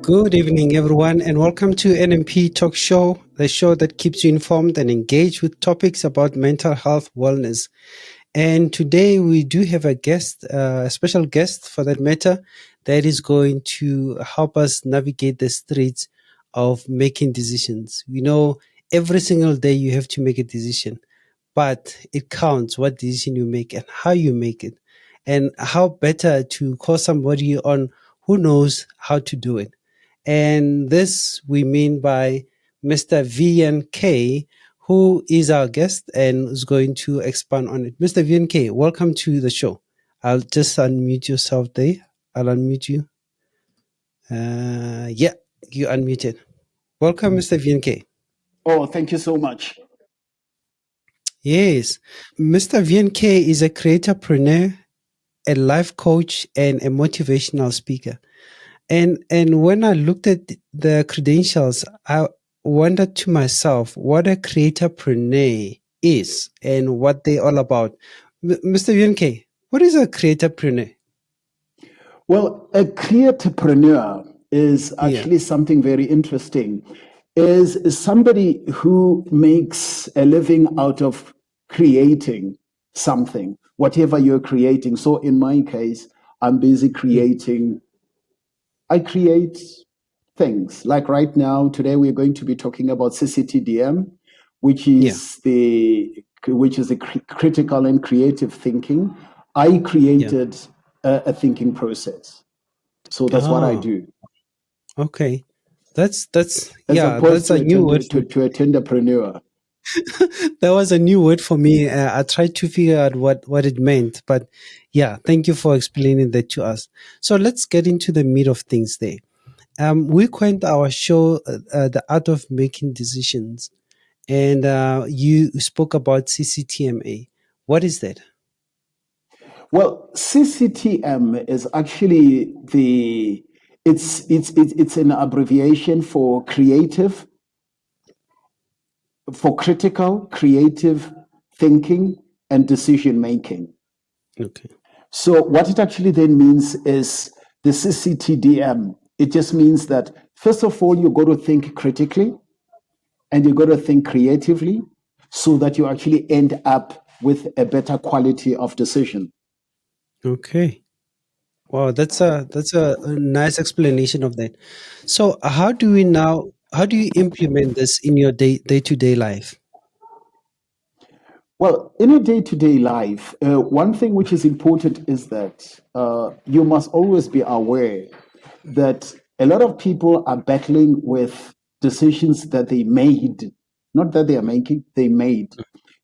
Good evening, everyone, and welcome to NMP Talk Show, the show that keeps you informed and engaged with topics about mental health wellness. And today we do have a guest, a special guest for that matter, that is going to help us navigate the streets of making decisions. We know every single day you have to make a decision, but it counts what decision you make and how you make it, and how better to call somebody on who knows how to do it. And this we mean by Mr. Vele-yan Kay, who is our guest and is going to expand on it. Mr. Vele-yan Kay, welcome to the show. I'll just unmute yourself there. I'll unmute you. Yeah, you unmuted. Welcome, Mr. Vele-yan Kay. Oh, thank you so much. Yes. Mr. Vele-yan Kay is a creatorpreneur, a life coach, and a motivational speaker. And when I looked at the credentials, I wondered to myself what a creatorpreneur is and what they're all about. Mr. Vele-yan Kay, what is a creatorpreneur? Well, a creatorpreneur is actually something very interesting. Is somebody who makes a living out of creating something, whatever you're creating. So in my case, I'm busy creating. I create things like right now. Today we're going to be talking about CCTDM, which is the critical and creative thinking. I created a thinking process, so that's what I do. Okay, that's As yeah, opposed that's a new word to a tenderpreneur. That was a new word for me. I tried to figure out what it meant, but yeah, thank you for explaining that to us. So let's get into the meat of things there. We coined our show The Art of Making Decisions, and you spoke about CCTMA. What is that? Well, CCTM is actually it's an abbreviation for critical, creative thinking and decision making. Okay. So what it actually then means is the CCTDM. It just means that first of all, you got to think critically and you got to think creatively so that you actually end up with a better quality of decision. Okay. Wow, that's a nice explanation of that. So how do you implement this in your day-to-day life? Well, in a day-to-day life, one thing which is important is that you must always be aware that a lot of people are battling with decisions that they made, not that they are making, they made.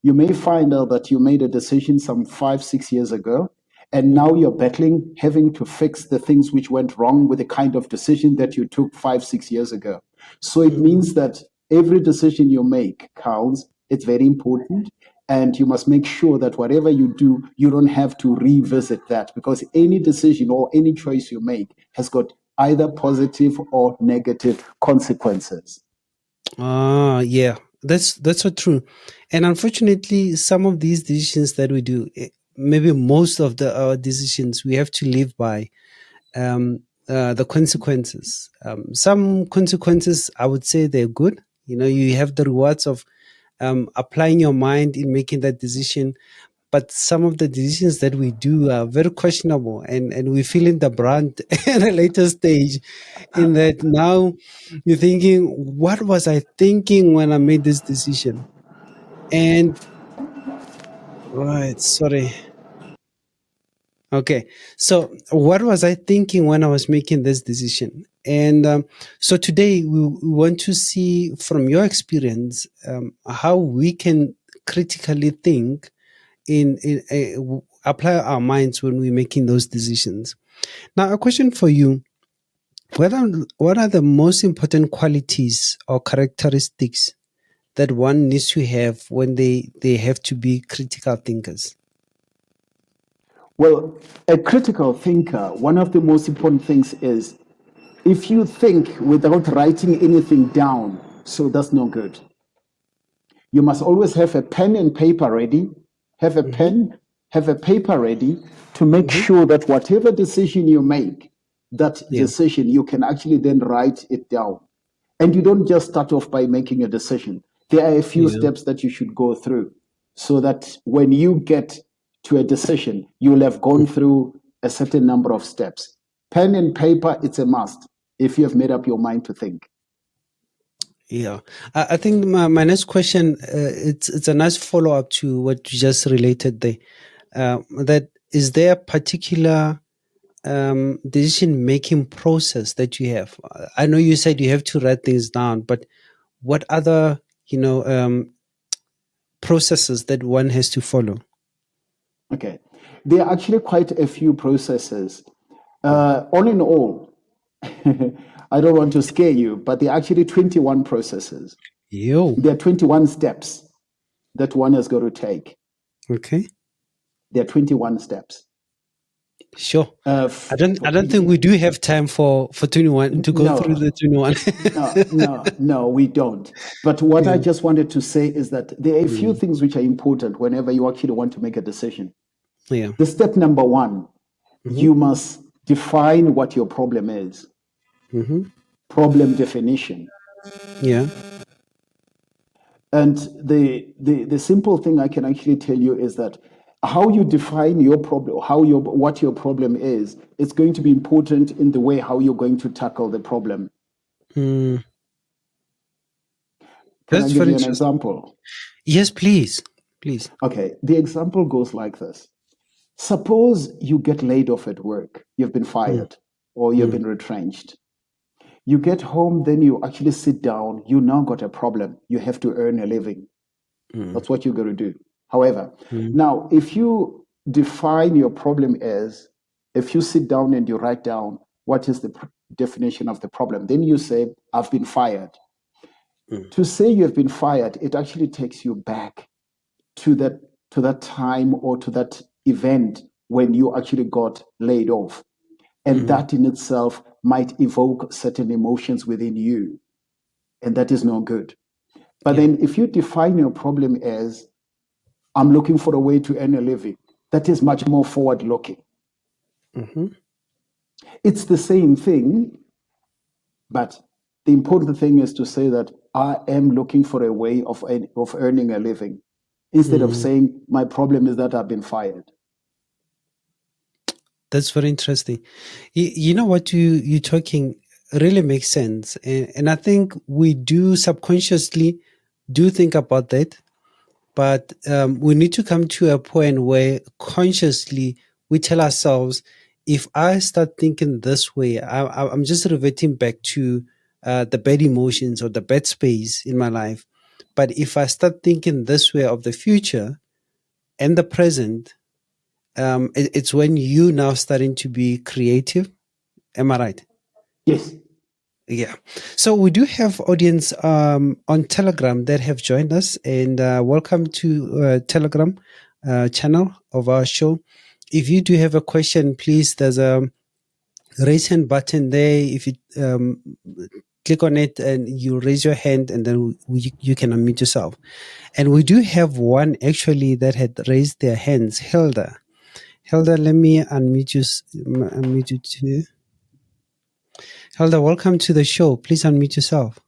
You may find out that you made a decision some 5-6 years ago, and now you're battling, having to fix the things which went wrong with the kind of decision that you took 5-6 years ago. So it means that every decision you make counts. It's very important. And you must make sure that whatever you do, you don't have to revisit that, because any decision or any choice you make has got either positive or negative consequences. Yeah, that's so true. And unfortunately, some of these decisions that we do, maybe most of our decisions, we have to live by the consequences. Some consequences, I would say they're good. You have the rewards of applying your mind in making that decision. But some of the decisions that we do are very questionable, and we feel in the brunt at a later stage, in that now you're thinking, what was I thinking when I made this decision? And right, sorry. Okay, so what was I thinking when I was making this decision? And so today we want to see from your experience how we can critically think apply our minds when we're making those decisions. Now, a question for you: what are the most important qualities or characteristics that one needs to have when they have to be critical thinkers? Well, a critical thinker, one of the most important things is if you think without writing anything down, so that's no good. You must always have a pen and paper ready, have a paper ready to make sure that whatever decision you make, that Yeah. decision, you can actually then write it down. And you don't just start off by making a decision. There are a few Yeah. steps that you should go through so that when you get to a decision, you will have gone through a certain number of steps. Pen and paper, it's a must if you have made up your mind to think. Yeah, I think my next question, it's a nice follow up to what you just related there. That is there a particular decision making process that you have? I know you said you have to write things down, but what other processes that one has to follow? Okay. There are actually quite a few processes. All in all, I don't want to scare you, but there are actually 21 processes. Yo. There are 21 steps that one has got to take. Okay. There are 21 steps. Sure. I don't think we do have time for 21 to go through the 21. No, we don't. But what Yeah. I just wanted to say is that there are a few things which are important whenever you actually want to make a decision. Yeah. The step number one, you must define what your problem is. Problem definition. Yeah. And the simple thing I can actually tell you is that how you define your problem, what your problem is, it's going to be important in the way how you're going to tackle the problem. Mm. Can That's I give very you an interesting. example? Yes, please. Please. Okay, the example goes like this. Suppose you get laid off at work, you've been fired, or you've been retrenched. You get home, then you actually sit down, you now got a problem. You have to earn a living. That's what you're going to do. However, now if you define your problem as, if you sit down and you write down what is the definition of the problem, then you say, I've been fired. To say you have been fired, it actually takes you back to that time or to that event when you actually got laid off. And that in itself might evoke certain emotions within you. And that is not good. But then if you define your problem as, I'm looking for a way to earn a living, that is much more forward looking. It's the same thing, but the important thing is to say that I am looking for a way of earning a living, instead of saying my problem is that I've been fired. That's very interesting. You know what you're talking really makes sense, and I think we do subconsciously do think about that, but we need to come to a point where consciously we tell ourselves, if I start thinking this way, I'm just reverting back to the bad emotions or the bad space in my life. But if I start thinking this way of the future and the present, it's when you now starting to be creative. Am I right? Yes. Yeah. So we do have audience on Telegram that have joined us, and welcome to Telegram channel of our show. If you do have a question, please, there's a raise hand button there. If you click on it and you raise your hand, and then you can unmute yourself. And we do have one actually that had raised their hands, Hilda. Hilda, let me unmute you too. Hilda, welcome to the show. Please unmute yourself.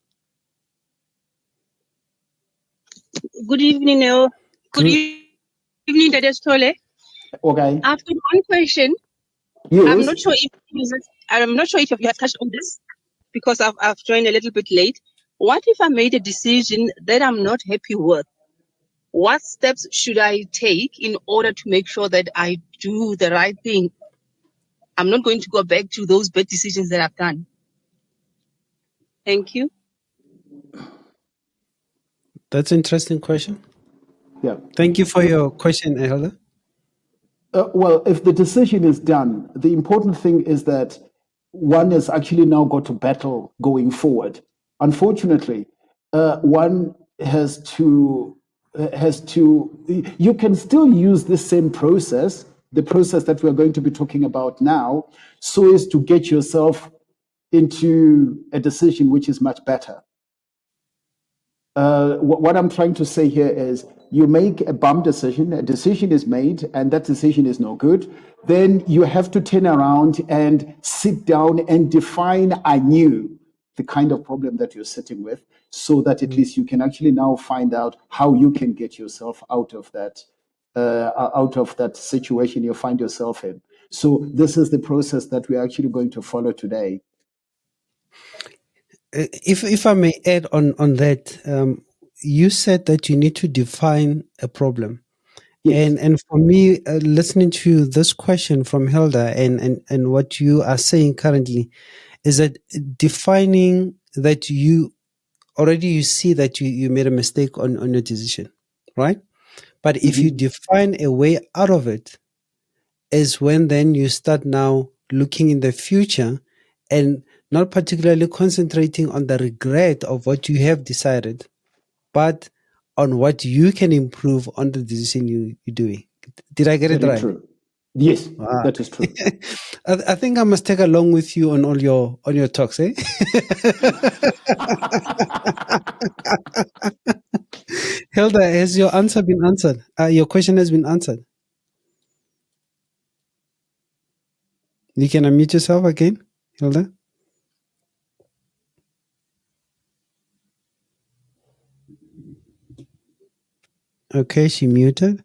Good evening, Neo. Good evening, Dada Stole. Okay. I've got one question. Yes. I'm not sure if you have touched on this because I've joined a little bit late. What if I made a decision that I'm not happy with? What steps should I take in order to make sure that I do the right thing? I'm not going to go back to those bad decisions that I've done. Thank you. That's an interesting question. Yeah. Thank you for your question, Hilda. Well, if the decision is done, the important thing is that one has actually now got to battle going forward. Unfortunately, one has to, you can still use the same process, the process that we're going to be talking about now, so as to get yourself into a decision which is much better. what I'm trying to say here is you make a bum decision, a decision is made, and that decision is no good. Then you have to turn around and sit down and define anew the kind of problem that you're sitting with, so that at least you can actually now find out how you can get yourself out of that situation you find yourself in. So this is the process that we're actually going to follow today. If I may add on that, you said that you need to define a problem. Yes. And for me, listening to this question from Hilda and what you are saying currently is that defining that you see that you made a mistake on your decision, right? But if you define a way out of it, is when then you start now looking in the future and not particularly concentrating on the regret of what you have decided, but on what you can improve on the decision you're doing. Did I get it Very right? true. Yes, Ah. that is true. I think I must take along with you on all your talks, eh? Hilda, has your answer been answered? Your question has been answered. You can unmute yourself again, Hilda. Okay, she muted.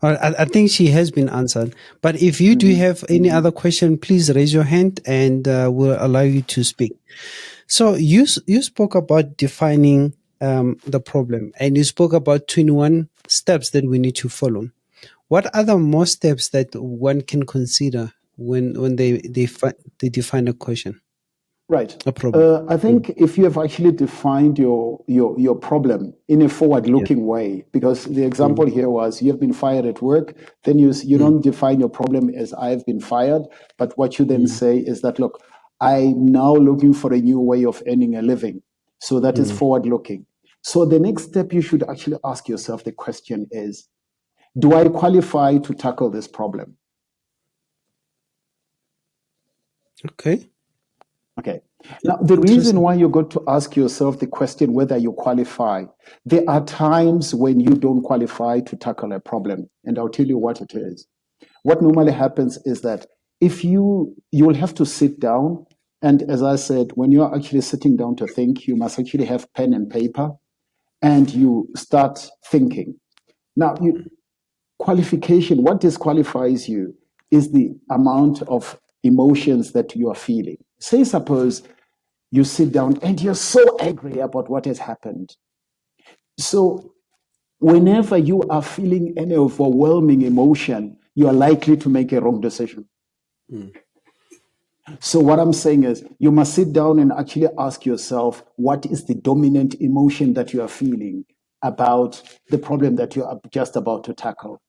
I think she has been answered. But if you do have any other question, please raise your hand and we'll allow you to speak. So you spoke about defining the problem, and you spoke about 21 steps that we need to follow. What are the more steps that one can consider when they define a question, Right. a problem? I think if you have actually defined your problem in a Yeah. forward-looking way, because the example here was you have been fired at work, then you Mm. don't define your problem as I've been fired, but what you then say is that, look, I'm now looking for a new way of earning a living. So that is forward-looking. So the next step you should actually ask yourself the question is, do I qualify to tackle this problem? Okay. Okay. Now, the reason Interesting. why you got to ask yourself the question whether you qualify, there are times when you don't qualify to tackle a problem. And I'll tell you what it is. What normally happens is that if you'll have to sit down, and as I said, when you're actually sitting down to think, you must actually have pen and paper, and you start thinking. Now, qualification, what disqualifies you is the amount of emotions that you are feeling. Say, suppose you sit down and you're so angry about what has happened. So, whenever you are feeling an overwhelming emotion, you are likely to make a wrong decision. So, what I'm saying is, you must sit down and actually ask yourself, what is the dominant emotion that you are feeling about the problem that you are just about to tackle?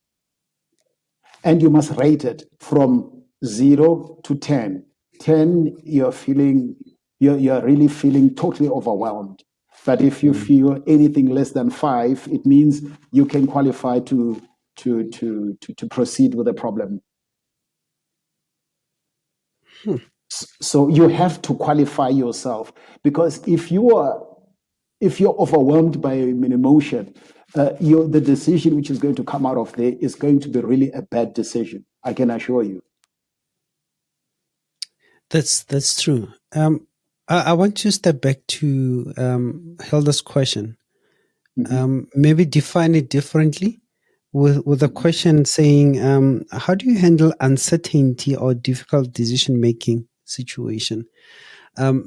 And you must rate it from 0 to 10. 10, you're really feeling totally overwhelmed. But if you feel anything less than 5, it means you can qualify to proceed with the problem. So you have to qualify yourself, because if you're overwhelmed by an emotion, the decision which is going to come out of there is going to be really a bad decision. I can assure you. That's true. I want to step back to Hilda's question. Maybe define it differently with a question saying, how do you handle uncertainty or difficult decision making situation?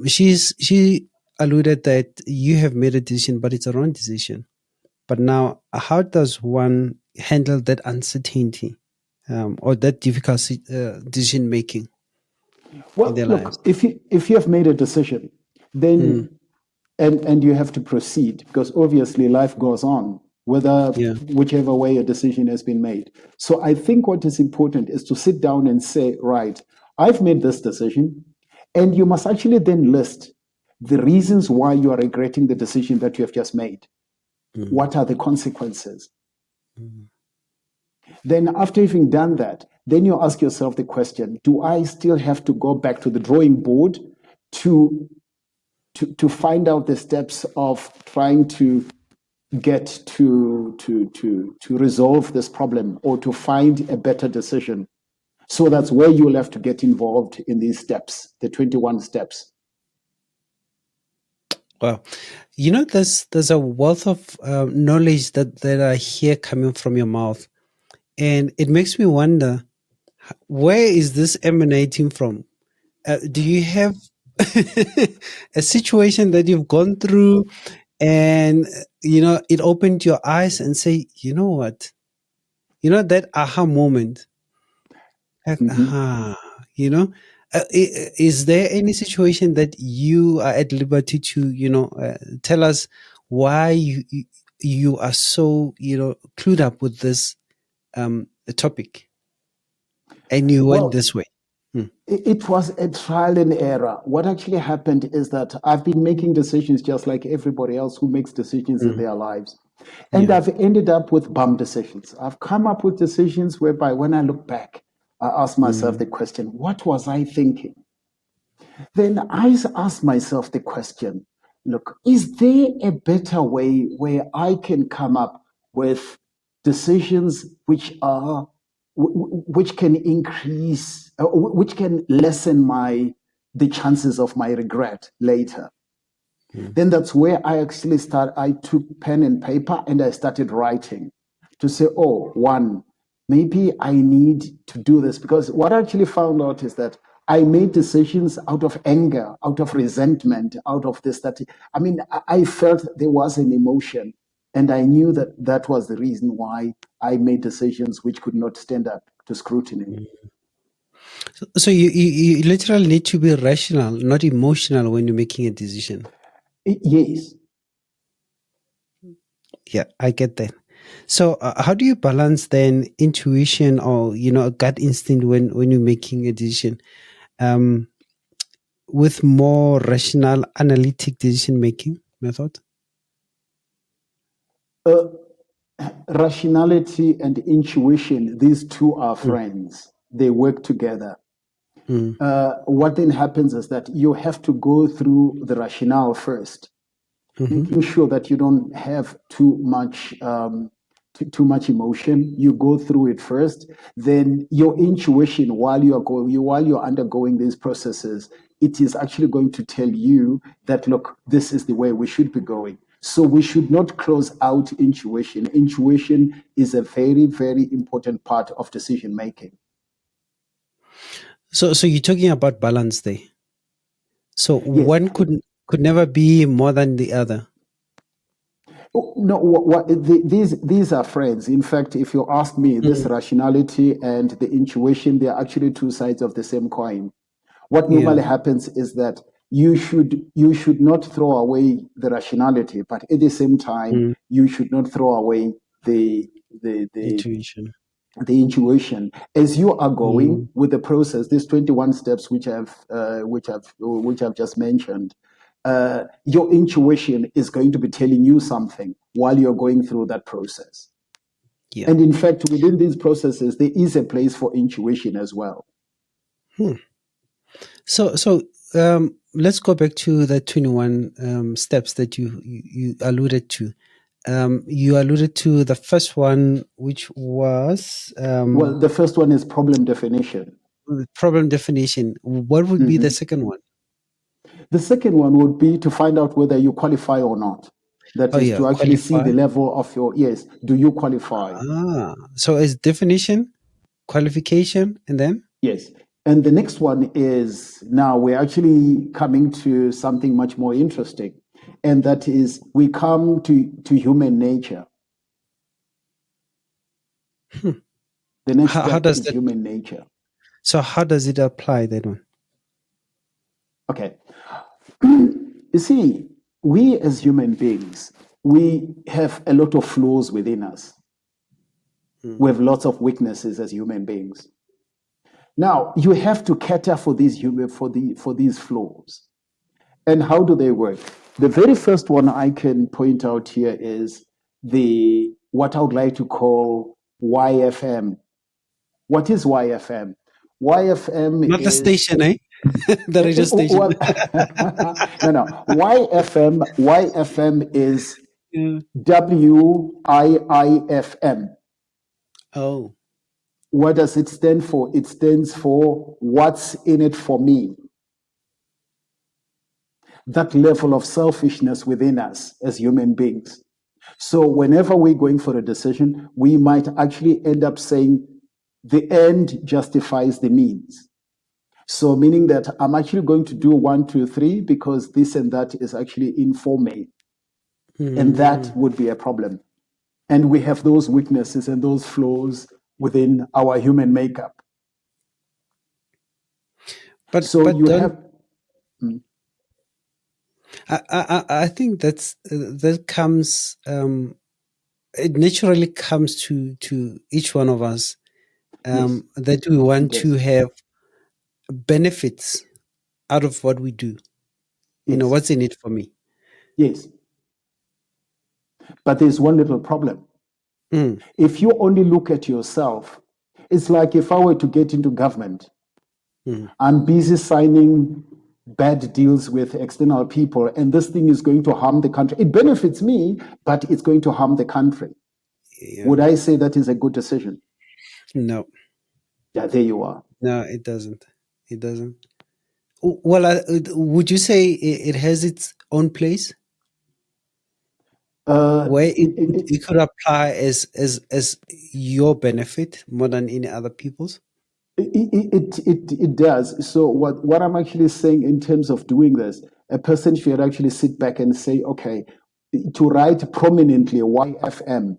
She alluded that you have made a decision, but it's a wrong decision. But now, how does one handle that uncertainty or that difficult decision making in Well, their lives? look, if you have made a decision, then and you have to proceed, because obviously life goes on, Yeah. whichever way a decision has been made. So I think what is important is to sit down and say, right, I've made this decision, and you must actually then list the reasons why you are regretting the decision that you have just made. What are the consequences? Then after having done that, then you ask yourself the question, do I still have to go back to the drawing board to to find out the steps of trying to get to resolve this problem or to find a better decision. So that's where you'll have to get involved in these steps, the 21 steps. Wow. You know, there's a wealth of knowledge that I hear coming from your mouth. And it makes me wonder, where is this emanating from? Do you have a situation that you've gone through and, it opened your eyes and say, you know what? That aha moment. Like, is there any situation that you are at liberty to, tell us why you are so, clued up with this topic and you went this way? It was a trial and error. What actually happened is that I've been making decisions just like everybody else who makes decisions in their lives. And I've ended up with bum decisions. I've come up with decisions whereby when I look back, I ask myself the question, what was I thinking? Then I ask myself the question, look, is there a better way where I can come up with decisions which can increase, which can lessen the chances of my regret later? Then that's where I actually I took pen and paper and I started writing to say, one, maybe I need to do this. Because what I actually found out is that I made decisions out of anger, out of resentment, out of this, that. I felt there was an emotion. And I knew that was the reason why I made decisions which could not stand up to scrutiny. So you literally need to be rational, not emotional when you're making a decision. Yes. Yeah, I get that. So how do you balance then intuition or, a gut instinct when you're making a decision with more rational, analytic decision making method? Rationality and intuition, these two are friends. They work together. What then happens is that you have to go through the rationale first, making sure that you don't have too much emotion. You go through it first. Then your intuition, while you're undergoing these processes, it is actually going to tell you that, look, this is the way we should be going. So we should not close out intuition. Intuition is a very, very important part of decision making. So you're talking about balance there. So Yes. one could never be more than the other. No, these are friends. In fact, if you ask me, this rationality and the intuition, they are actually two sides of the same coin. What normally happens is that you should not throw away the rationality, but at the same time, you should not throw away the intuition. The intuition as you are going with the process. These 21 steps, which I've just mentioned. Your intuition is going to be telling you something while you're going through that process. Yeah. And in fact, within these processes, there is a place for intuition as well. So let's go back to the 21 steps that you alluded to. You alluded to the first one, which was... well, the first one is problem definition. Problem definition. What would be the second one? The second one would be to find out whether you qualify or not. That is to actually see the level of your, do you qualify? So it's definition, qualification, and then? Yes. And the next one is, now we're actually coming to something much more interesting. And that is, we come to human nature. The next step is human nature. So how does it apply, that one? Okay. You see, we as human beings, we have a lot of flaws within us. We have lots of weaknesses as human beings. Now, you have to cater for these flaws. And how do they work? The very first one I can point out here is what I would like to call YFM. What is YFM? YFM not is... the station, eh? The radio station. Well, no. YFM is Yeah. WIIFM. Oh. What does it stand for? It stands for what's in it for me. That level of selfishness within us as human beings. So whenever we're going for a decision, we might actually end up saying the end justifies the means. So meaning that I'm actually going to do 1, 2, 3 because this and that is actually in for me. And that would be a problem. And we have those weaknesses and those flaws within our human makeup. But So but you don't, have. I think that comes it naturally comes to each one of us, Yes, that we want it to is. have benefits out of what we do. You know, Yes, what's in it for me? yes. But there's one little problem. Mm. If you only look at yourself, it's like if I were to get into government, I'm busy signing bad deals with external people, and this thing is going to harm the country. It benefits me, but it's going to harm the country. Yeah. Would I say that is a good decision? No. Yeah, there you are. No, it doesn't. It doesn't. Well, would you say it has its own place where it could apply as your benefit more than any other people's? It does. So what I'm actually saying in terms of doing this, a person should actually sit back and say, okay, to write prominently YFM,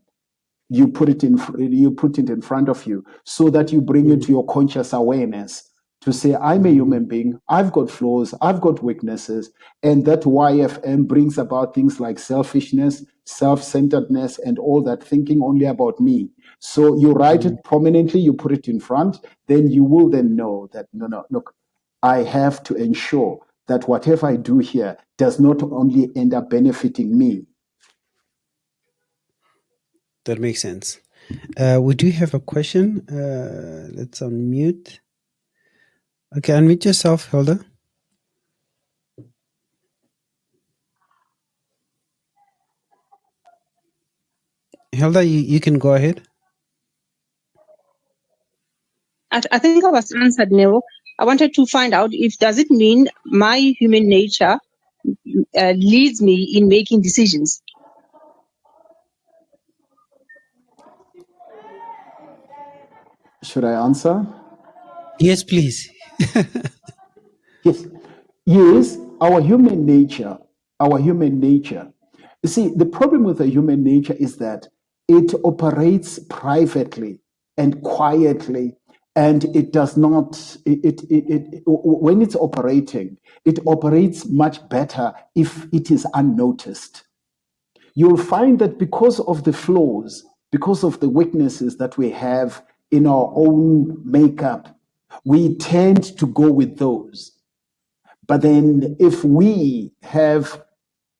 you put it in front of you so that you bring it to your conscious awareness to say, I'm a human being, I've got flaws, I've got weaknesses, and that YFM brings about things like selfishness, self-centeredness, and all that, thinking only about me. So you write it prominently, you put it in front, then you will then know that, no, look, I have to ensure that whatever I do here does not only end up benefiting me. That makes sense. We do have a question. Let's unmute. Okay, unmute yourself, Hilda. Hilda, you can go ahead. I think I was answered, Nero. I wanted to find out if does it mean my human nature leads me in making decisions. Should I answer? Yes, please. Yes. Yes, our human nature. You see, the problem with the human nature is that it operates privately and quietly, and it does not, when it's operating, it operates much better if it is unnoticed. You'll find that because of the flaws, because of the weaknesses that we have in our own makeup, we tend to go with those. But then if we have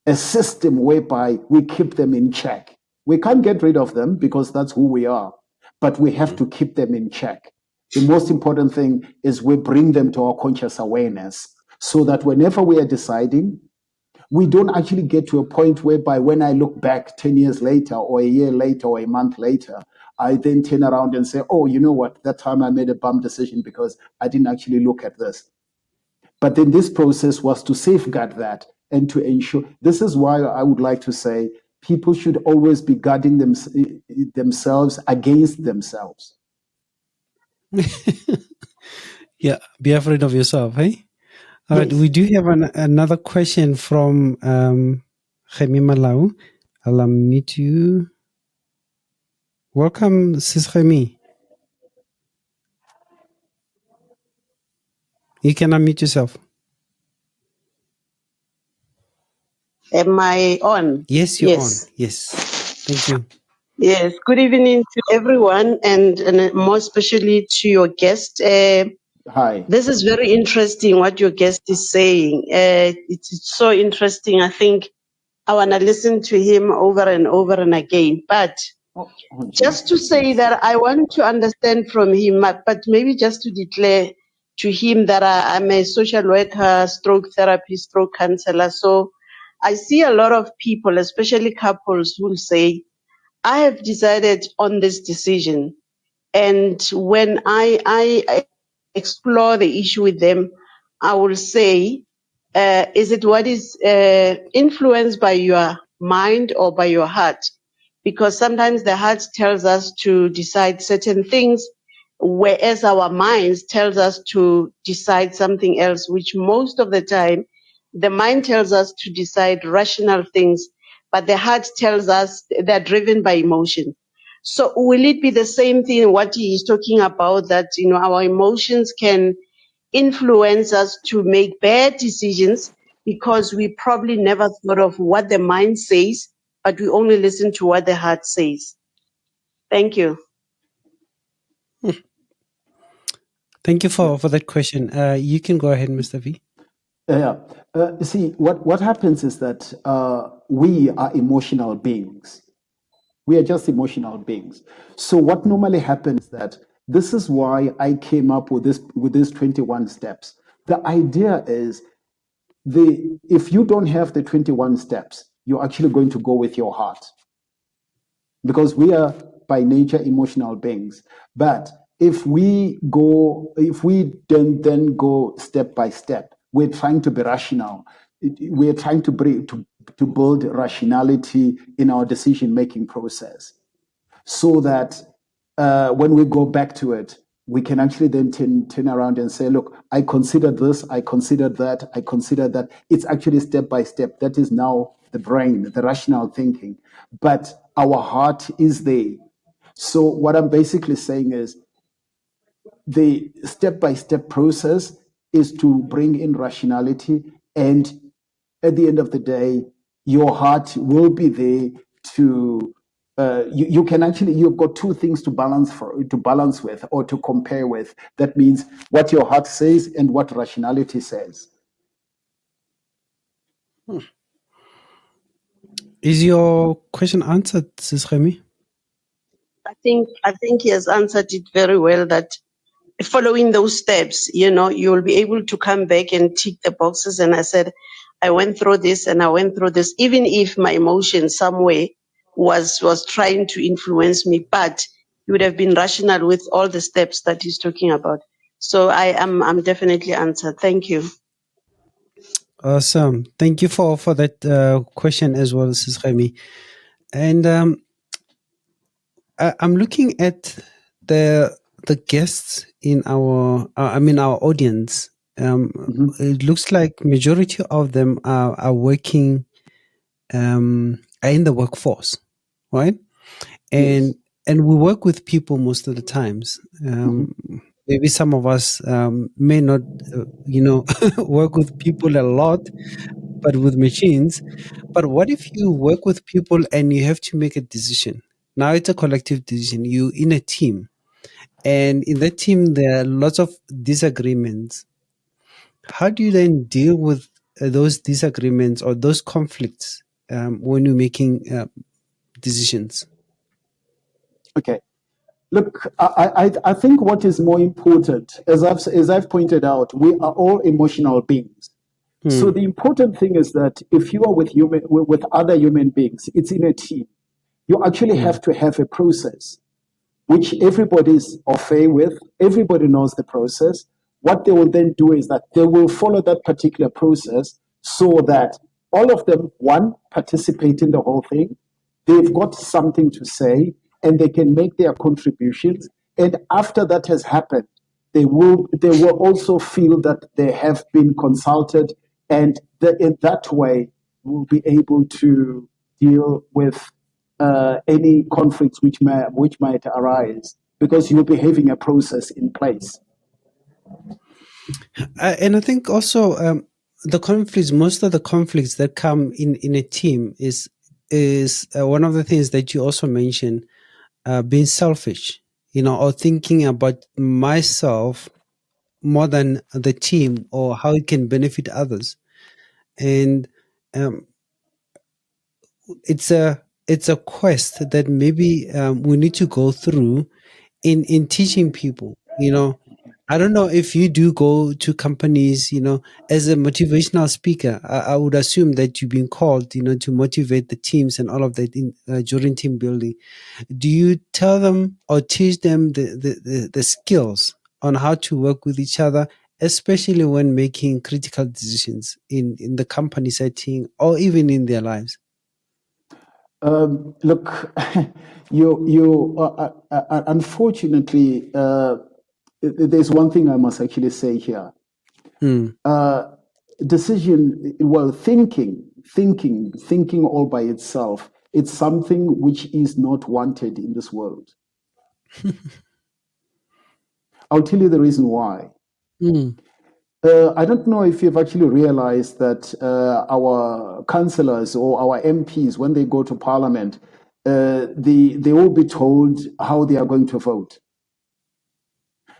a system whereby we keep them in check, we can't get rid of them because that's who we are, but we have to keep them in check. The most important thing is we bring them to our conscious awareness so that whenever we are deciding, we don't actually get to a point whereby when I look back 10 years later or a year later or a month later, I then turn around and say, oh, you know what, that time I made a bum decision because I didn't actually look at this. But then this process was to safeguard that and to ensure. This is why I would like to say people should always be guarding themselves against themselves. Yeah, be afraid of yourself, hey? All right, Yes. we do have another question from Khemi Malau. I'll unmute you. Welcome, Sis Khemi. You can unmute yourself. Am I on? Yes, you're Yes. on. Yes. Thank you. Yes. Good evening to everyone, and more especially to your guest. Hi. This is very interesting what your guest is saying. It's so interesting. I think I want to listen to him over and over and again. But just to say that I want to understand from him, but maybe just to declare to him that I'm a social worker, stroke therapist, stroke counselor. So I see a lot of people, especially couples, who say, I have decided on this decision. And when I explore the issue with them, I will say, is it what is influenced by your mind or by your heart? Because sometimes the heart tells us to decide certain things, whereas our minds tells us to decide something else, which most of the time the mind tells us to decide rational things, but the heart tells us they're driven by emotion. So will it be the same thing what he is talking about, that our emotions can influence us to make bad decisions because we probably never thought of what the mind says, but we only listen to what the heart says? Thank you. Thank you for that question. You can go ahead, Mr. V. Yeah. See, what happens is that we are emotional beings. We are just emotional beings. So what normally happens that this is why I came up with these 21 steps. The idea is if you don't have the 21 steps, you're actually going to go with your heart, because we are by nature emotional beings. But if we then go step by step, we're trying to be rational. We're trying to build rationality in our decision making process, so that when we go back to it, we can actually then turn around and say, look, I considered this, I considered that, I considered that. It's actually step by step. That is now the brain, the rational thinking. But our heart is there. So what I'm basically saying is the step by step process is to bring in rationality, and at the end of the day, your heart will be there to you can actually, you've got two things to balance with or to compare with. That means what your heart says and what rationality says. Is your question answered, Sis Remy? I think he has answered it very well, that following those steps, you will be able to come back and tick the boxes. And I said, I went through this and I went through this, even if my emotion somewhere was trying to influence me, but you would have been rational with all the steps that he's talking about. So I'm definitely answered. Thank you. Awesome. Thank you for that question as well, Sis Remy. And I'm looking at the guests in our audience. It looks like majority of them are working, are in the workforce, right? And Yes. and we work with people most of the times. Maybe some of us may not, work with people a lot, but with machines. But what if you work with people and you have to make a decision? Now it's a collective decision. You in a team, and in that team there are lots of disagreements. How do you then deal with those disagreements or those conflicts when you're making decisions? Okay. Look, I think what is more important, as I've pointed out, we are all emotional beings. So Hmm. the important thing is that if you are with other human beings, it's in a team. You actually Hmm. have to have a process which everybody's au fait with. Everybody knows the process. What they will then do is that they will follow that particular process, so that all of them, one, participate in the whole thing. They've got something to say and they can make their contributions. And after that has happened, they will also feel that they have been consulted, and that in that way will be able to deal with any conflicts which might arise, because you'll be having a process in place. And I think also most of the conflicts that come in a team is one of the things that you also mentioned, being selfish, or thinking about myself more than the team or how it can benefit others. And um, it's a quest that maybe we need to go through in teaching people. I don't know if you do go to companies, as a motivational speaker. I would assume that you've been called, to motivate the teams and all of that during team building. Do you tell them or teach them the skills on how to work with each other, especially when making critical decisions in the company setting or even in their lives? Look, unfortunately, there's one thing I must actually say here. Thinking all by itself, it's something which is not wanted in this world. I'll tell you the reason why. I don't know if you've actually realized that our councillors or our MPs, when they go to parliament, they will be told how they are going to vote.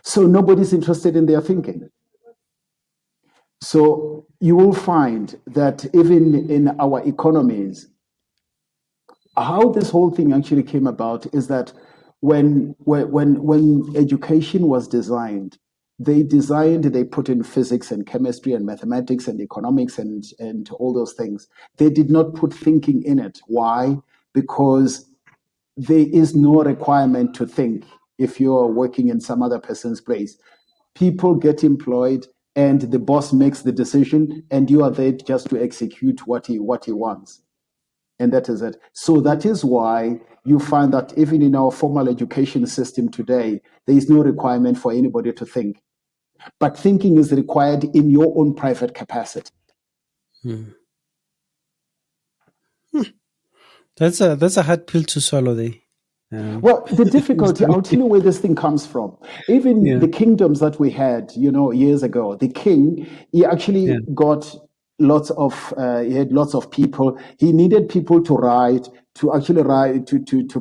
So nobody's interested in their thinking. So you will find that even in our economies, how this whole thing actually came about is that when education was designed, they put in physics and chemistry and mathematics and economics and all those things. They did not put thinking in it. Why? Because there is no requirement to think if you're working in some other person's place. People get employed and the boss makes the decision and you are there just to execute what he wants. And that is it. So that is why you find that even in our formal education system today, there is no requirement for anybody to think. But thinking is required in your own private capacity. That's a hard pill to swallow there. Well, the difficulty, I'll tell you where this thing comes from. Even the kingdoms that we had, years ago, the king, he actually got lots of, he had lots of people. He needed people to ride, to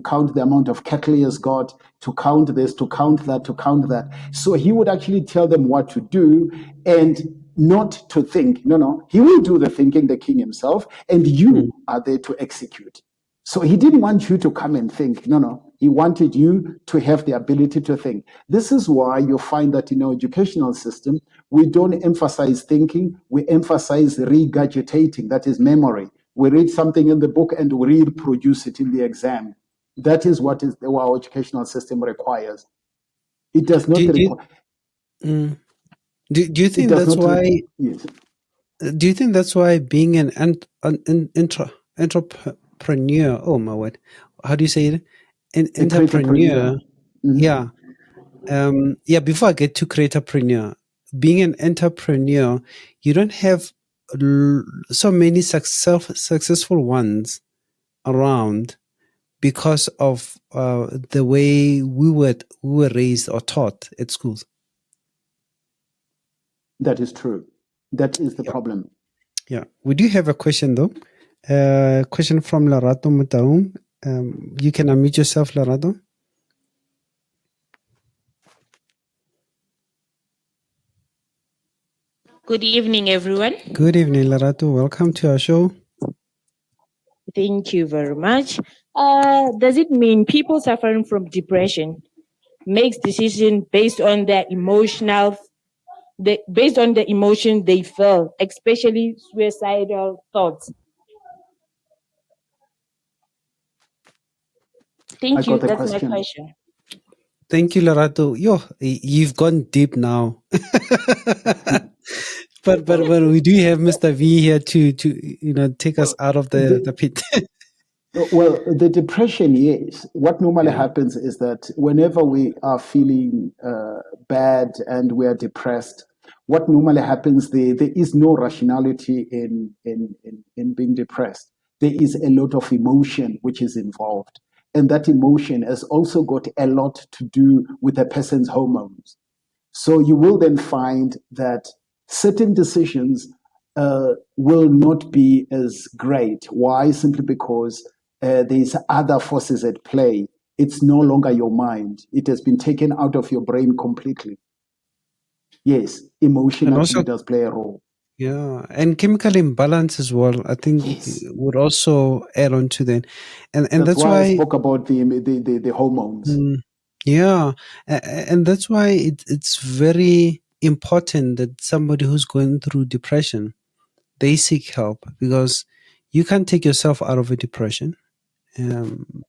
count the amount of cattle he has got, to count this, to count that, to count that. So he would actually tell them what to do and not to think. No, he will do the thinking, the king himself, and you are there to execute. So he didn't want you to come and think. No. He wanted you to have the ability to think. This is why you find that in our educational system, we don't emphasize thinking. We emphasize regurgitating, that is memory. We read something in the book and we reproduce it in the exam. That is what our educational system requires. It does not require. Do you think that's why? Yes. Do you think that's why being an entrepreneur? Oh my word! How do you say it? An entrepreneur. Yeah. Before I get to creatorpreneur, being an entrepreneur, you don't have so many successful ones around because of the way we were raised or taught at schools. That is true. That is the problem. Yeah. We do have a question though. Question from Larato Mutaum. You can unmute yourself, Larato. Good evening, everyone. Good evening, Larato. Welcome to our show. Thank you very much. Does it mean people suffering from depression makes decisions based on their based on the emotion they feel, especially suicidal thoughts? Thank you. That's my question. Thank you, Larato. You've gone deep now. but we do have Mr. V here to take us out of the pit. Well, the depression, yes. What normally happens is that whenever we are feeling bad and we are depressed, what normally happens, there is no rationality in being depressed. There is a lot of emotion which is involved. And that emotion has also got a lot to do with a person's hormones. So you will then find that certain decisions will not be as great. Why? Simply because there's other forces at play. It's no longer your mind. It has been taken out of your brain completely. Yes, emotion actually does play a role. Yeah, and chemical imbalance as well, I think, would also add on to that. And that's why I spoke about the hormones. Yeah, and that's why it's very important that somebody who's going through depression, they seek help, because you can't take yourself out of a depression. Um,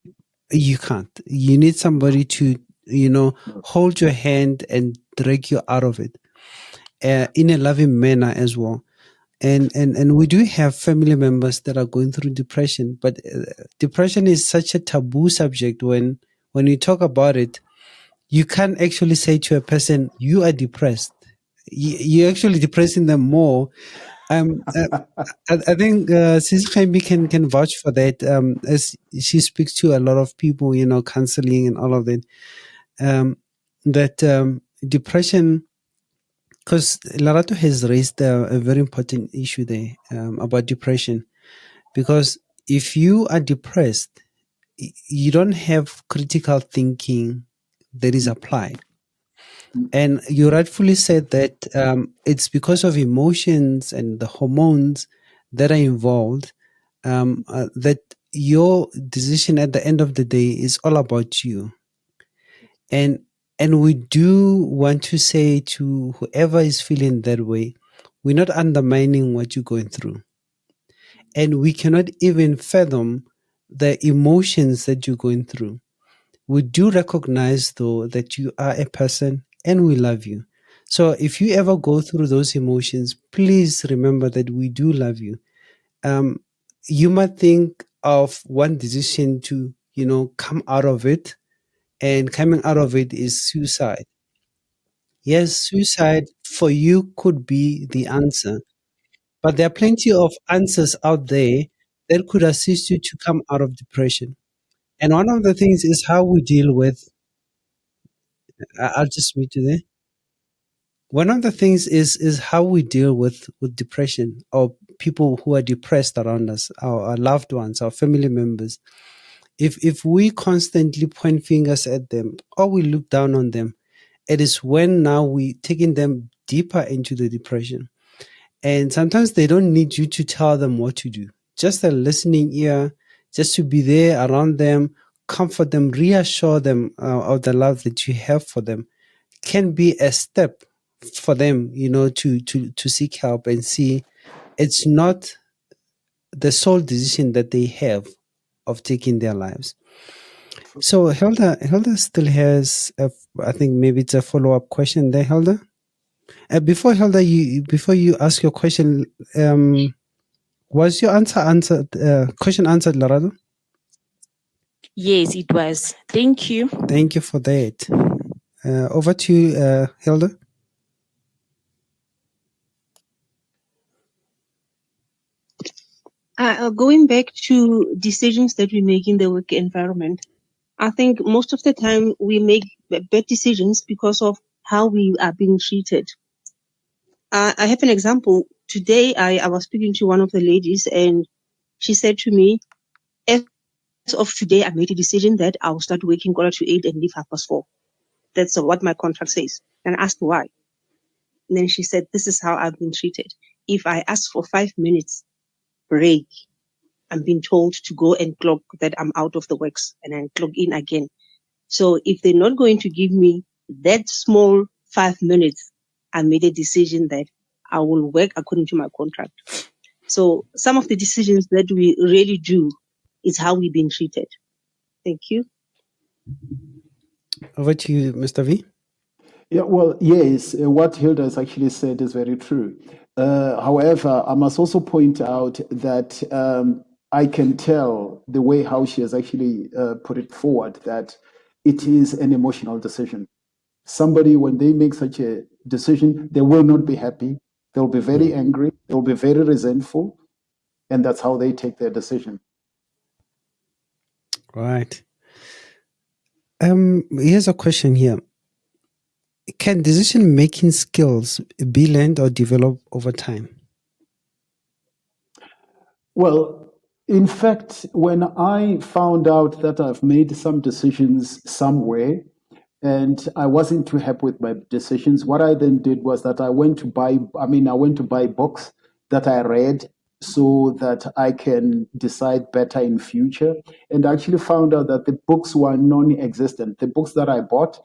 you can't. You need somebody to, hold your hand and drag you out of it, in a loving manner as well. And we do have family members that are going through depression, but depression is such a taboo subject. When you talk about it, you can't actually say to a person, you are depressed. You're actually depressing them more. Um, uh, I think Sis Khaimi can vouch for that, as she speaks to a lot of people, counseling and all of that. That depression, because Larato has raised a very important issue there, about depression. Because if you are depressed, you don't have critical thinking that is applied. And you rightfully said that it's because of emotions and the hormones that are involved, that your decision at the end of the day is all about you. And we do want to say to whoever is feeling that way, we're not undermining what you're going through. And we cannot even fathom the emotions that you're going through. We do recognize, though, that you are a person and we love you. So if you ever go through those emotions, please remember that we do love you. You might think of one decision to, come out of it, and coming out of it is suicide. Yes, suicide for you could be the answer, but there are plenty of answers out there that could assist you to come out of depression. And one of the things is how we deal with, I'll just meet you there. One of the things is how we deal with depression, or people who are depressed around us, our loved ones, our family members. If we constantly point fingers at them or we look down on them, it is when now we taking them deeper into the depression. And sometimes they don't need you to tell them what to do. Just a listening ear, just to be there around them, comfort them, reassure them of the love that you have for them, can be a step for them, to seek help and see it's not the sole decision that they have of taking their lives. So Hilda still has, I think maybe it's a follow-up question there, Hilda. Before you ask your question, was your question answered, Larado? Yes, it was. Thank you. Thank you for that. Over to you, Hilda. Going back to decisions that we make in the work environment, I think most of the time we make bad decisions because of how we are being treated. I have an example. Today, I was speaking to one of the ladies, and she said to me, as of today, I made a decision that I'll start working 8:15 and leave 4:30. That's what my contract says. And I asked why. And then she said, this is how I've been treated. If I ask for 5 minutes break, I'm being told to go and clock that I'm out of the works and then clock in again. So if they're not going to give me that small 5 minutes, I made a decision that I will work according to my contract. So some of the decisions that we really do is how we've been treated. Thank you. Over to you, Mr. V. Yeah, well, yes, what Hilda has actually said is very true. However, I must also point out that I can tell the way how she has actually put it forward that it is an emotional decision. Somebody, when they make such a decision, they will not be happy. They'll be very angry. They'll be very resentful. And that's how they take their decision. Right. Here's a question here. Can decision-making skills be learned or developed over time? Well, in fact, when I found out that I've made some decisions somewhere and I wasn't too happy with my decisions, what I then did was that I went to buy books that I read so that I can decide better in future. And I actually found out that the books were non-existent. The books that I bought,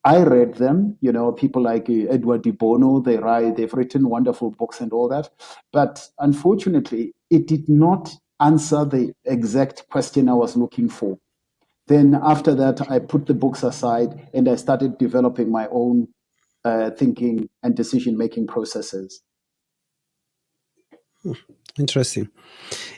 I read them. People like Edward de Bono, they've written wonderful books and all that. But unfortunately, it did not answer the exact question I was looking for. Then after that, I put the books aside and I started developing my own thinking and decision-making processes. Interesting.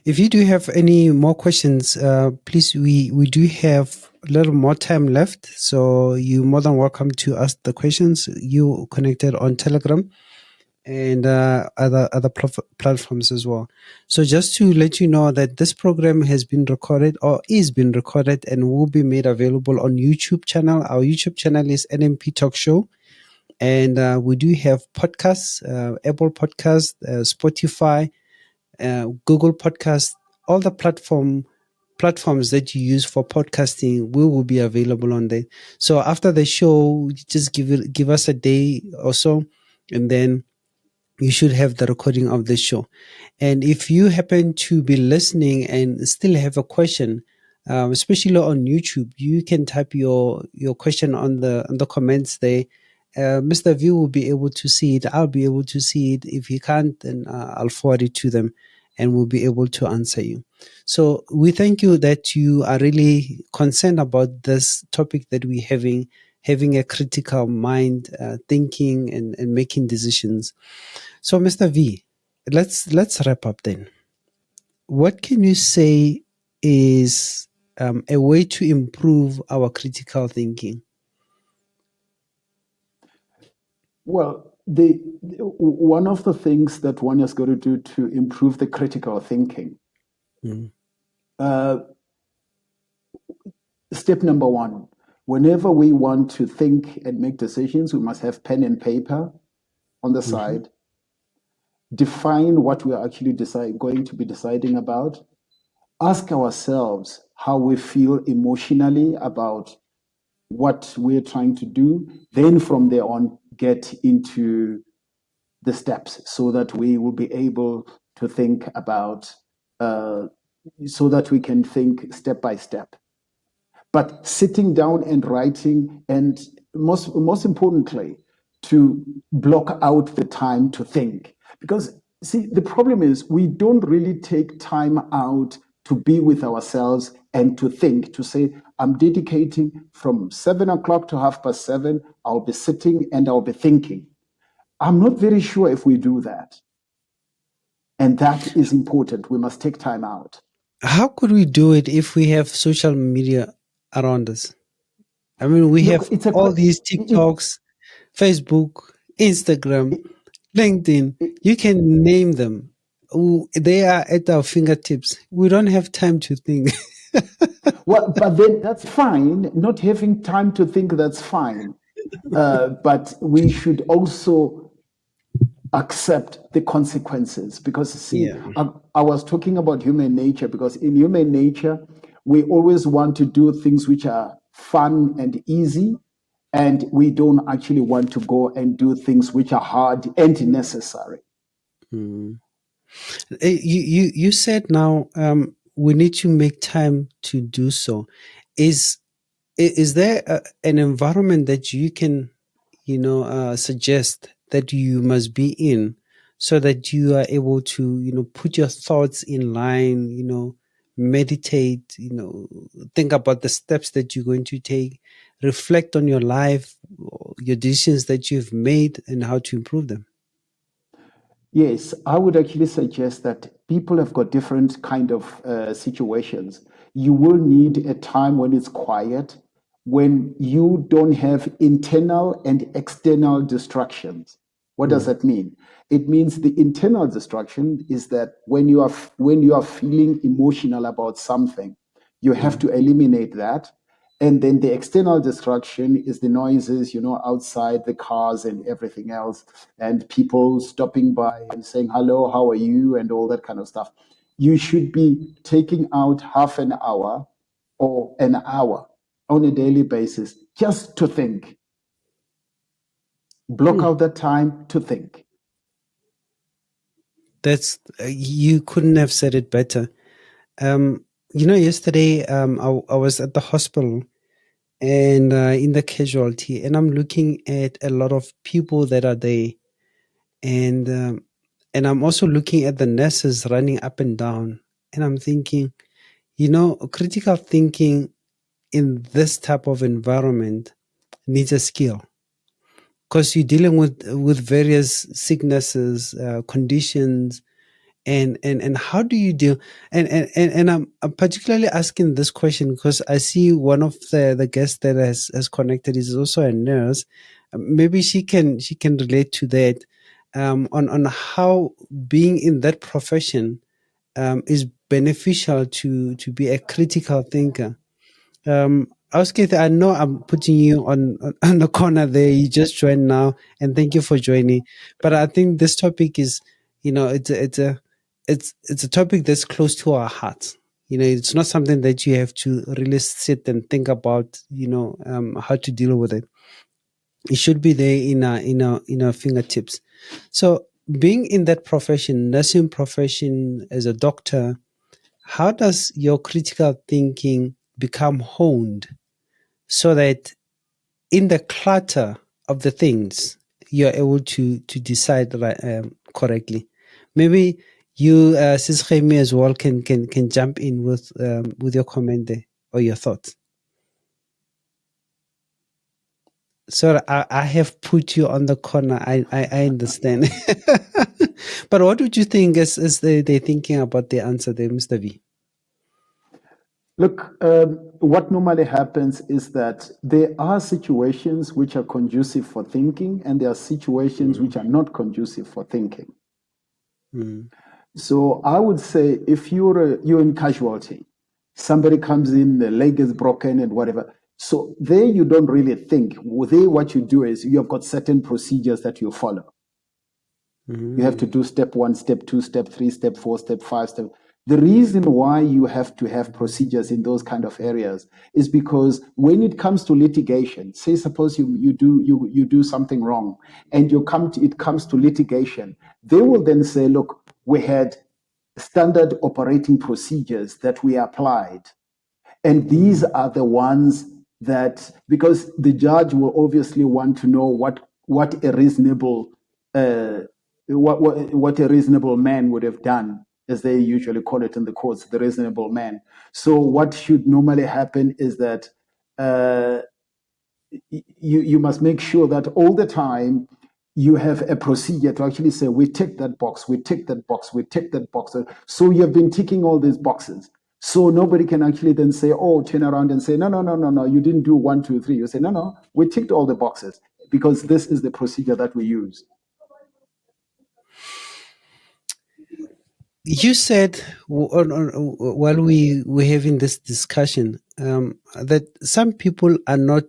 If you do have any more questions, please, we do have a little more time left, so you're more than welcome to ask the questions. You connected on Telegram and other platforms as well. So just to let you know that this program has been recorded or is being recorded and will be made available on YouTube channel. Our YouTube channel is NMP Talk Show. And we do have podcasts, Apple Podcasts, Spotify, Google Podcasts, all the platforms that you use for podcasting will be available on there. So after the show, just give us a day or so, and then you should have the recording of the show. And if you happen to be listening and still have a question, especially on YouTube, you can type your question on the comments there. Mr. V will be able to see it. I'll be able to see it. If he can't, then I'll forward it to them and we'll be able to answer you. So we thank you that you are really concerned about this topic that we're having a critical mind, thinking and making decisions. So, Mr. V, let's wrap up then. What can you say is a way to improve our critical thinking? Well, one of the things that one has got to do to improve the critical thinking, step number one, whenever we want to think and make decisions, we must have pen and paper on the side, define what we are actually going to be deciding about, ask ourselves how we feel emotionally about what we're trying to do, then from there on, get into the steps so that we will be able to think about, so that we can think step by step. But sitting down and writing, and most importantly, to block out the time to think. Because, see, the problem is we don't really take time out to be with ourselves and to think, to say, I'm dedicating from 7 o'clock to 7:30, I'll be sitting and I'll be thinking. I'm not very sure if we do that. And that is important. We must take time out. How could we do it if we have social media around us? I mean, we have all these TikToks, Facebook, Instagram, LinkedIn. You can name them. They are at our fingertips. We don't have time to think. Well, but then that's fine. Not having time to think, that's fine. But we should also accept the consequences, because see, I was talking about human nature, because in human nature, we always want to do things which are fun and easy, and we don't actually want to go and do things which are hard and necessary. You said now we need to make time to do so. Is there an environment that you can suggest that you must be in so that you are able to put your thoughts in line, meditate, think about the steps that you're going to take, reflect on your life, your decisions that you've made and how to improve them? Yes, I would actually suggest that people have got different kind of situations. You will need a time when it's quiet, when you don't have internal and external distractions. What does that mean? It means the internal distraction is that when you are feeling emotional about something, you have to eliminate that. And then the external distraction is the noises, outside, the cars and everything else, and people stopping by and saying, hello, how are you? And all that kind of stuff. You should be taking out half an hour or an hour on a daily basis just to think. Block out that time to think. That's you couldn't have said it better. Yesterday I was at the hospital and in the casualty, and I'm looking at a lot of people that are there, and I'm also looking at the nurses running up and down, and I'm thinking, critical thinking in this type of environment needs a skill because you're dealing with various sicknesses, conditions, and how do you deal? And I'm particularly asking this question because I see one of the guests that has connected is also a nurse. Maybe she can relate to that, on how being in that profession is beneficial to be a critical thinker. Oscar, I know I'm putting you on the corner there. You just joined now, and thank you for joining. But I think this topic is, it's a topic that's close to our hearts. It's not something that you have to really sit and think about. How to deal with it. It should be there in our fingertips. So, being in that profession, nursing profession, as a doctor, how does your critical thinking become honed so that in the clutter of the things you're able to decide correctly? Maybe you, Sis Jaime, as well can jump in with your comment there or your thoughts. So I have put you on the corner. I understand. But what would you think as they're thinking about the answer there, Mr. V? Look, what normally happens is that there are situations which are conducive for thinking, and there are situations which are not conducive for thinking. Mm. So I would say if you're in casualty, somebody comes in, the leg is broken and whatever. So there you don't really think. There what you do is you have got certain procedures that you follow. You have to do step 1, step 2, step 3, step 4, step 5, step. The reason why you have to have procedures in those kind of areas is because when it comes to litigation, say suppose you do something wrong and it comes to litigation, they will then say, look, we had standard operating procedures that we applied, and these are the ones that, because the judge will obviously want to know what a reasonable what a reasonable man would have done, as they usually call it in the courts, the reasonable man. So what should normally happen is that you must make sure that all the time you have a procedure to actually say, we tick that box, we tick that box, we tick that box. So you have been ticking all these boxes. So nobody can actually then say, oh, turn around and say, no, you didn't do 1, 2, 3. You say, no, we ticked all the boxes because this is the procedure that we use. You said while we're having this discussion that some people are not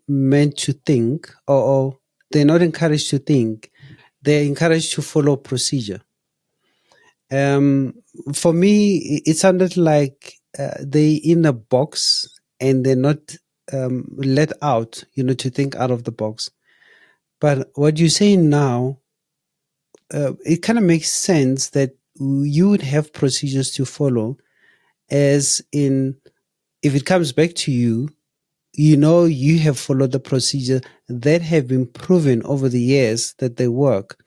meant to think, or they're not encouraged to think. They're encouraged to follow procedure. For me, it sounded like they're in a box and they're not let out, to think out of the box. But what you're saying now, it kind of makes sense that you would have procedures to follow, as in, if it comes back to you, you have followed the procedure that have been proven over the years that they work,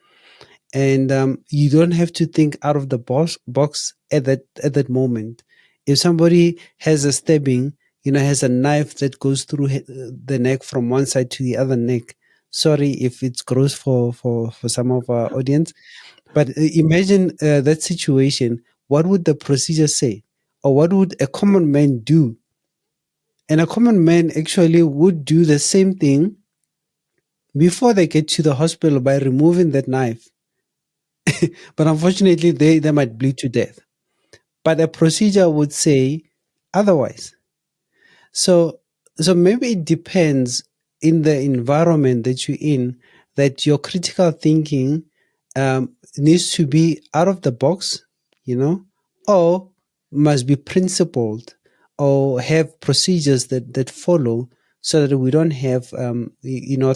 and you don't have to think out of the box at that moment. If somebody has a stabbing, has a knife that goes through the neck from one side to the other neck. Sorry if it's gross for some of our audience, but imagine that situation. What would the procedure say? Or what would a common man do? And a common man actually would do the same thing before they get to the hospital by removing that knife. But unfortunately, they might bleed to death. But a procedure would say otherwise. So maybe it depends in the environment that you're in, that your critical thinking needs to be out of the box, or must be principled, or have procedures that follow, so that we don't have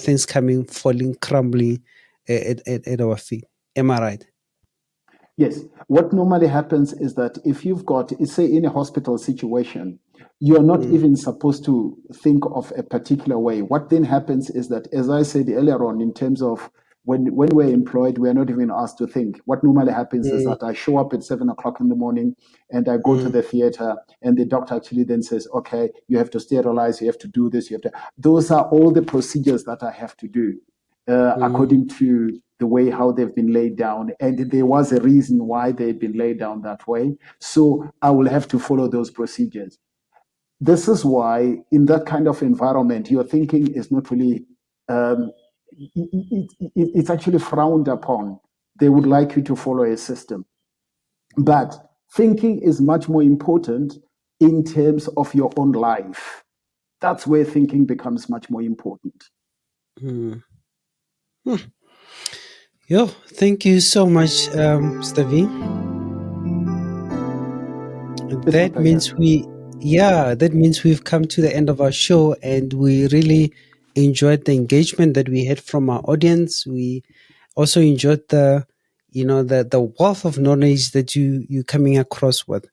things falling, crumbling at our feet. Am I right? Yes. What normally happens is that if you've got, say, in a hospital situation, you're not even supposed to think of a particular way. What then happens is that, as I said earlier on, in terms of when we're employed, we're not even asked to think. What normally happens is that I show up at 7 o'clock in the morning and I go to the theater, and the doctor actually then says, okay, you have to sterilize, you have to do this, you have to. Those are all the procedures that I have to do according to the way how they've been laid down. And there was a reason why they'd been laid down that way. So I will have to follow those procedures. This is why, in that kind of environment, your thinking is not really, it's actually frowned upon. They would like you to follow a system. But thinking is much more important in terms of your own life. That's where thinking becomes much more important. Yo, thank you so much, Mr. V. That means that means we've come to the end of our show, and we really enjoyed the engagement that we had from our audience. We also enjoyed the wealth of knowledge that you coming across with.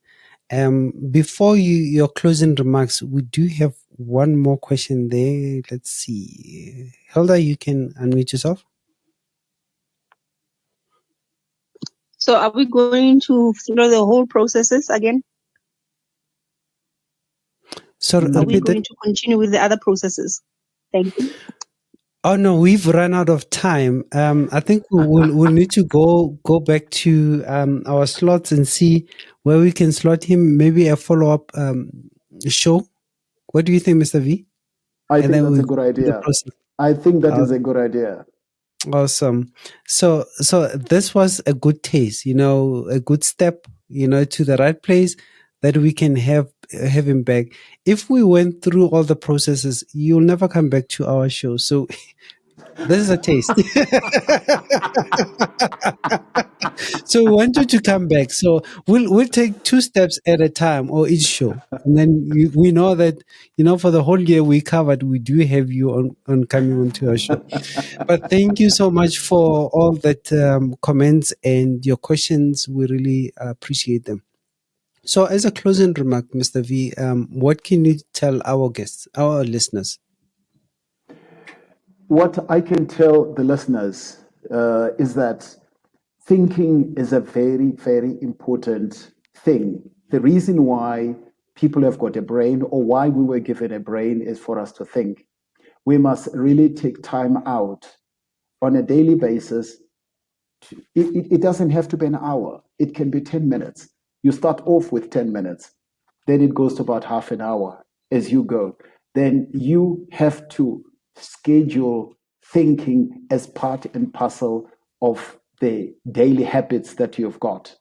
Before your closing remarks, we do have one more question there. Let's see. Hilda, you can unmute yourself. So are we going to follow the whole processes again? So are we going to continue with the other processes? Thank you. Oh no, we've run out of time. I think we'll need to go back to our slots and see where we can slot him. Maybe a follow-up show. What do you think, Mr. V? I think that's a good idea. I think that is a good idea. Awesome. So this was a good taste, a good step, to the right place that we can have him back. If we went through all the processes, you'll never come back to our show. So this is a taste. So we want you to come back. So we'll take 2 steps at a time, or each show, and then we know that for the whole year we covered. We do have you on coming onto our show. But thank you so much for all that comments and your questions. We really appreciate them. So, as a closing remark, Mr. V, what can you tell our guests, our listeners? What I can tell the listeners is that thinking is a very, very important thing. The reason why people have got a brain, or why we were given a brain, is for us to think. We must really take time out on a daily basis. It doesn't have to be an hour. It can be 10 minutes. You start off with 10 minutes. Then it goes to about half an hour as you go. Then you have to schedule thinking as part and parcel of the daily habits that you've got.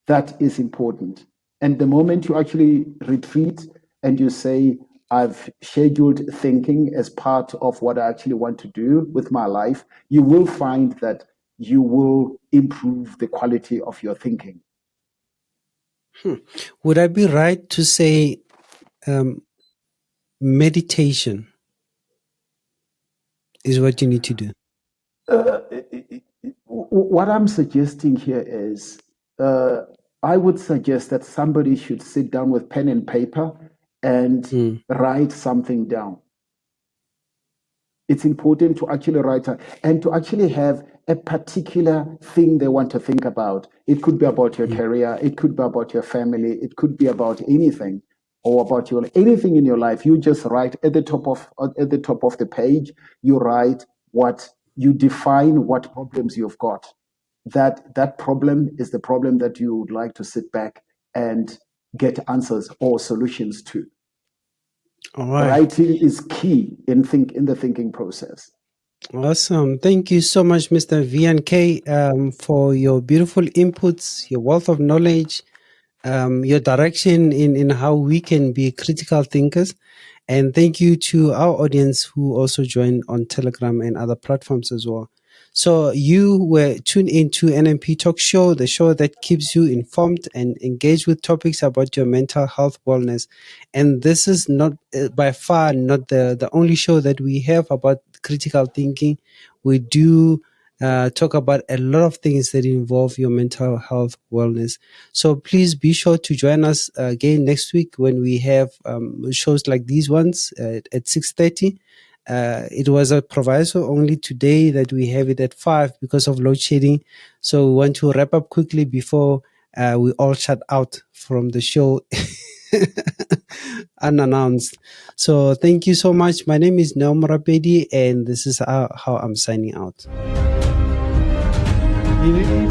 That is important. And the moment you actually retreat and you say, I've scheduled thinking as part of what I actually want to do with my life, you will find that you will improve the quality of your thinking. Would I be right to say meditation is what you need to do? What I'm suggesting here is I would suggest that somebody should sit down with pen and paper and write something down. It's important to actually write and to actually have a particular thing they want to think about. It could be about your career, it could be about your family, it could be about anything, or about anything in your life. You just write at the top of the page. You write what you define, what problems you've got. That problem is the problem that you would like to sit back and get answers or solutions to. All right. Writing is key in the thinking process. Awesome. Thank you so much, Mr. Vele-yan Kay, for your beautiful inputs, your wealth of knowledge, your direction in how we can be critical thinkers. And thank you to our audience who also joined on Telegram and other platforms as well. So you were tuned into NMP Talk Show, the show that keeps you informed and engaged with topics about your mental health wellness. And this is not by far not the only show that we have about critical thinking. We do talk about a lot of things that involve your mental health wellness. So please be sure to join us again next week when we have shows like these ones at 6:30. It was a proviso only today that we have it at 5 because of load shedding. So we want to wrap up quickly before we all shut out from the show unannounced. So thank you so much. My name is Naum Rapedi, and this is how I'm signing out. You need